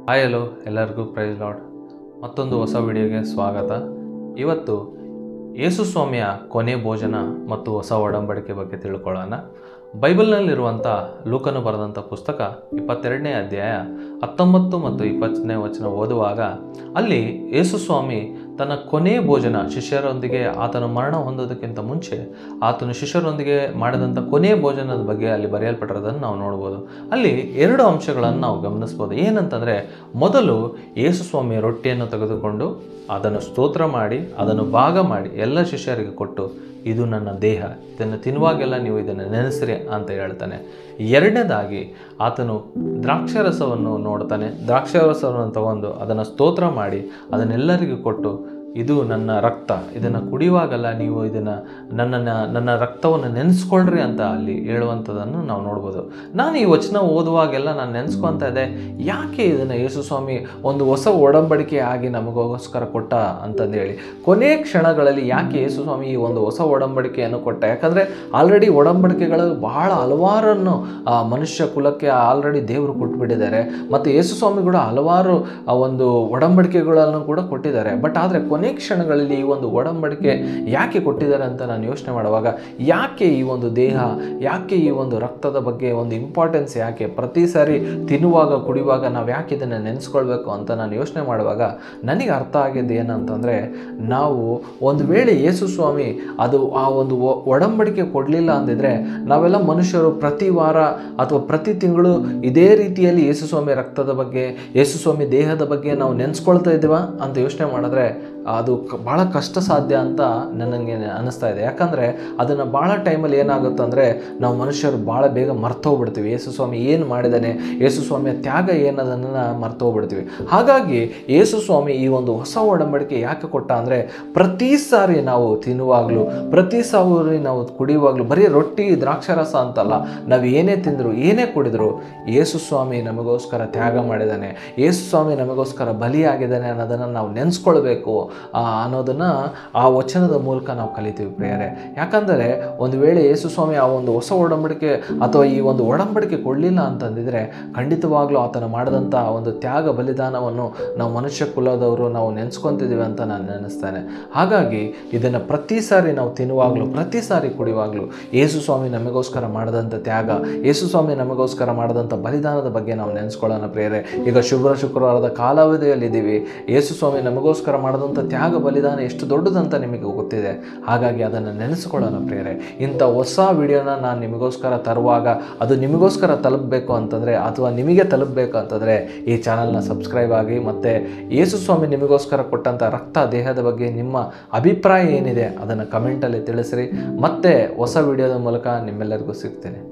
Hi hello ಎಲ್ಲರಿಗೂ price lord. ಮತ್ತೊಂದು ಹೊಸ ವಿಡಿಯೋಗೆ ಸ್ವಾಗತ. ಇವತ್ತು ಯೇಸು ಸ್ವಾಮಿಯ ಕೊನೆ ಭೋಜನ ಮತ್ತು ಹೊಸ ಒಡಂಬಡಿಕೆ ಬಗ್ಗೆ ತಿಳ್ಕೊಳ್ಳೋಣ. ಬೈಬಲ್ನಲ್ಲಿರುವಂಥ ಲೂಕನು ಬರೆದಂಥ ಪುಸ್ತಕ 22ನೇ ಅಧ್ಯಾಯ 19 ಮತ್ತು 20ನೇ ವಚನ ಓದುವಾಗ ಅಲ್ಲಿ ಯೇಸು ಸ್ವಾಮಿ ತನ್ನ ಕೊನೆ ಭೋಜನ ಶಿಷ್ಯರೊಂದಿಗೆ ಆತನ ಮರಣ ಹೊಂದೋದಕ್ಕಿಂತ ಮುಂಚೆ ಆತನು ಶಿಷ್ಯರೊಂದಿಗೆ ಮಾಡಿದಂಥ ಕೊನೆ ಭೋಜನದ ಬಗ್ಗೆ ಅಲ್ಲಿ ಬರೆಯಲ್ಪಟ್ಟಿರೋದನ್ನು ನಾವು ನೋಡ್ಬೋದು. ಅಲ್ಲಿ 2 ಅಂಶಗಳನ್ನು ನಾವು ಗಮನಿಸ್ಬೋದು. ಏನಂತಂದರೆ, ಮೊದಲು ಯೇಸು ಸ್ವಾಮಿ ರೊಟ್ಟಿಯನ್ನು ತೆಗೆದುಕೊಂಡು ಅದನ್ನು ಸ್ತೋತ್ರ ಮಾಡಿ ಅದನ್ನು ಭಾಗ ಮಾಡಿ ಎಲ್ಲ ಶಿಷ್ಯರಿಗೆ ಕೊಟ್ಟು, ಇದು ನನ್ನ ದೇಹ, ಇದನ್ನು ತಿನ್ನುವಾಗೆಲ್ಲ ನೀವು ಇದನ್ನು ನೆನೆಸಿರಿ ಅಂತ ಹೇಳ್ತಾನೆ. ಎರಡನೇದಾಗಿ ಆತನು ದ್ರಾಕ್ಷಾರಸವನ್ನು ನೋಡ್ತಾನೆ. ದ್ರಾಕ್ಷಾರಸವನ್ನು ತಗೊಂಡು ಅದನ್ನು ಸ್ತೋತ್ರ ಮಾಡಿ ಅದನ್ನೆಲ್ಲರಿಗೂ ಕೊಟ್ಟು, ಇದು ನನ್ನ ರಕ್ತ, ಇದನ್ನು ಕುಡಿಯುವಾಗಲ್ಲ ನೀವು ಇದನ್ನು ನನ್ನ ರಕ್ತವನ್ನು ನೆನೆಸ್ಕೊಳ್ರಿ ಅಂತ ಅಲ್ಲಿ ಹೇಳುವಂಥದ್ದನ್ನು ನಾವು ನೋಡ್ಬೋದು. ನಾನು ಈ ವಚನ ಓದುವಾಗೆಲ್ಲ ನಾನು ನೆನೆಸ್ಕೊತಾ ಇದ್ದೆ, ಯಾಕೆ ಇದನ್ನು ಯೇಸು ಸ್ವಾಮಿ ಒಂದು ಹೊಸ ಒಡಂಬಡಿಕೆ ಆಗಿ ನಮಗೋಸ್ಕರ ಕೊಟ್ಟ ಅಂತಂದೇಳಿ. ಕೊನೆ ಕ್ಷಣಗಳಲ್ಲಿ ಯಾಕೆ ಯೇಸು ಸ್ವಾಮಿ ಈ ಒಂದು ಹೊಸ ಒಡಂಬಡಿಕೆಯನ್ನು ಕೊಟ್ಟ? ಯಾಕಂದರೆ ಆಲ್ರೆಡಿ ಒಡಂಬಡಿಕೆಗಳು ಬಹಳ ಹಲವಾರನ್ನು ಮನುಷ್ಯ ಕುಲಕ್ಕೆ ಆಲ್ರೆಡಿ ದೇವರು ಕೊಟ್ಟುಬಿಟ್ಟಿದ್ದಾರೆ. ಮತ್ತು ಯೇಸು ಸ್ವಾಮಿ ಕೂಡ ಹಲವಾರು ಒಂದು ಒಡಂಬಡಿಕೆಗಳನ್ನು ಕೂಡ ಕೊಟ್ಟಿದ್ದಾರೆ. ಬಟ್ ಆದರೆ ಕೊನೆ ಕ್ಷಣಗಳಲ್ಲಿ ಈ ಒಂದು ಒಡಂಬಡಿಕೆ ಯಾಕೆ ಕೊಟ್ಟಿದ್ದಾರೆ ಅಂತ ನಾನು ಯೋಚನೆ ಮಾಡುವಾಗ, ಯಾಕೆ ಈ ಒಂದು ದೇಹ, ಯಾಕೆ ಈ ಒಂದು ರಕ್ತದ ಬಗ್ಗೆ ಒಂದು ಇಂಪಾರ್ಟೆನ್ಸ್, ಯಾಕೆ ಪ್ರತಿ ಸಾರಿ ತಿನ್ನುವಾಗ ಕುಡಿಯುವಾಗ ನಾವು ಯಾಕೆ ಇದನ್ನು ನೆನೆಸ್ಕೊಳ್ಬೇಕು ಅಂತ ನಾನು ಯೋಚನೆ ಮಾಡುವಾಗ ನನಗೆ ಅರ್ಥ ಆಗಿದ್ದು ಏನಂತಂದರೆ, ನಾವು ಒಂದು ವೇಳೆ ಯೇಸು ಸ್ವಾಮಿ ಅದು ಆ ಒಂದು ಒಡಂಬಡಿಕೆ ಕೊಡಲಿಲ್ಲ ಅಂದಿದ್ರೆ ನಾವೆಲ್ಲ ಮನುಷ್ಯರು ಪ್ರತಿ ವಾರ ಅಥವಾ ಪ್ರತಿ ತಿಂಗಳು ಇದೇ ರೀತಿಯಲ್ಲಿ ಯೇಸು ಸ್ವಾಮಿ ರಕ್ತದ ಬಗ್ಗೆ, ಯೇಸು ಸ್ವಾಮಿ ದೇಹದ ಬಗ್ಗೆ ನಾವು ನೆನೆಸ್ಕೊಳ್ತಾ ಇದ್ದೀವ ಅಂತ ಯೋಚನೆ ಮಾಡಿದ್ರೆ ಅದು ಭಾಳ ಕಷ್ಟ ಸಾಧ್ಯ ಅಂತ ನನಗೆ ಅನ್ನಿಸ್ತಾ ಇದೆ. ಯಾಕಂದರೆ ಅದನ್ನು ಭಾಳ ಟೈಮಲ್ಲಿ ಏನಾಗುತ್ತೆ ಅಂದರೆ, ನಾವು ಮನುಷ್ಯರು ಭಾಳ ಬೇಗ ಮರ್ತೋಗ್ಬಿಡ್ತೀವಿ. ಯೇಸು ಸ್ವಾಮಿ ಏನು ಮಾಡಿದ್ದಾನೆ, ಯೇಸು ಸ್ವಾಮಿಯ ತ್ಯಾಗ ಏನದನ್ನು ಮರ್ತೋಗ್ಬಿಡ್ತೀವಿ. ಹಾಗಾಗಿ ಯೇಸು ಸ್ವಾಮಿ ಈ ಒಂದು ಹೊಸ ಒಡಂಬಡಿಕೆ ಯಾಕೆ ಕೊಟ್ಟ ಅಂದರೆ, ಪ್ರತಿ ಸಾರಿ ನಾವು ತಿನ್ನುವಾಗಲೂ, ಪ್ರತಿ ಸಾರಿ ನಾವು ಕುಡಿಯುವಾಗಲೂ, ಬರೀ ರೊಟ್ಟಿ ದ್ರಾಕ್ಷಾರಸ ಅಂತಲ್ಲ, ನಾವು ಏನೇ ತಿಂದರೂ ಏನೇ ಕುಡಿದ್ರು ಯೇಸು ಸ್ವಾಮಿ ನಮಗೋಸ್ಕರ ತ್ಯಾಗ ಮಾಡಿದ್ದಾನೆ, ಯೇಸು ಸ್ವಾಮಿ ನಮಗೋಸ್ಕರ ಬಲಿಯಾಗಿದ್ದಾನೆ ಅನ್ನೋದನ್ನು ನಾವು ನೆನೆಸ್ಕೊಳ್ಬೇಕು ಅನ್ನೋದನ್ನು ಆ ವಚನದ ಮೂಲಕ ನಾವು ಕಲಿತೀವಿ ಪ್ರಿಯರೇ. ಯಾಕಂದರೆ ಒಂದು ವೇಳೆ ಯೇಸು ಸ್ವಾಮಿ ಆ ಒಂದು ಹೊಸ ಒಡಂಬಡಿಕೆ ಅಥವಾ ಈ ಒಂದು ಒಡಂಬಡಿಕೆ ಕೊಡಲಿಲ್ಲ ಅಂತಂದಿದ್ರೆ ಖಂಡಿತವಾಗ್ಲೂ ಆತನ ಮಾಡಿದಂಥ ಒಂದು ತ್ಯಾಗ ಬಲಿದಾನವನ್ನು ನಾವು ಮನುಷ್ಯ ಕುಲದವರು ನಾವು ನೆನೆಸ್ಕೊತಿದ್ದೀವಿ ಅಂತ ನಾನು ನೆನೆಸ್ತೇನೆ. ಹಾಗಾಗಿ ಇದನ್ನು ಪ್ರತಿ ಸಾರಿ ನಾವು ತಿನ್ನುವಾಗಲೂ, ಪ್ರತಿ ಸಾರಿ ಕುಡಿಯುವಾಗಲೂ ಯೇಸು ಸ್ವಾಮಿ ನಮಗೋಸ್ಕರ ಮಾಡಿದಂಥ ತ್ಯಾಗ, ಯೇಸು ಸ್ವಾಮಿ ನಮಗೋಸ್ಕರ ಮಾಡಿದಂಥ ಬಲಿದಾನದ ಬಗ್ಗೆ ನಾವು ನೆನೆಸ್ಕೊಳ್ಳೋಣ ಪ್ರಿಯರೇ. ಈಗ ಶುಕ್ರವಾರದ ಕಾಲಾವಧಿಯಲ್ಲಿದ್ದೀವಿ. ಯೇಸು ಸ್ವಾಮಿ ನಮಗೋಸ್ಕರ ಮಾಡಿದಂಥ ತ್ಯಾಗ ಬಲಿದಾನ ಎಷ್ಟು ದೊಡ್ಡದಂತ ನಿಮಗೆ ಗೊತ್ತಿದೆ. ಹಾಗಾಗಿ ಅದನ್ನು ನೆನೆಸ್ಕೊಳ್ಳೋಣ ಪ್ರಿಯರೇ. ಇಂಥ ಹೊಸ ವಿಡಿಯೋನ ನಾನು ನಿಮಗೋಸ್ಕರ ತರುವಾಗ ಅದು ನಿಮಗೋಸ್ಕರ ತಲುಪಬೇಕು ಅಂತಂದರೆ, ಅಥವಾ ನಿಮಗೆ ತಲುಪಬೇಕು ಅಂತಂದರೆ ಈ ಚಾನಲ್ನ ಸಬ್ಸ್ಕ್ರೈಬ್ ಆಗಿ. ಮತ್ತು ಯೇಸು ಸ್ವಾಮಿ ನಿಮಗೋಸ್ಕರ ಕೊಟ್ಟಂಥ ರಕ್ತ ದೇಹದ ಬಗ್ಗೆ ನಿಮ್ಮ ಅಭಿಪ್ರಾಯ ಏನಿದೆ ಅದನ್ನು ಕಮೆಂಟಲ್ಲಿ ತಿಳಿಸ್ರಿ. ಮತ್ತೆ ಹೊಸ ವಿಡಿಯೋದ ಮೂಲಕ ನಿಮ್ಮೆಲ್ಲರಿಗೂ ಸಿಗ್ತೇನೆ.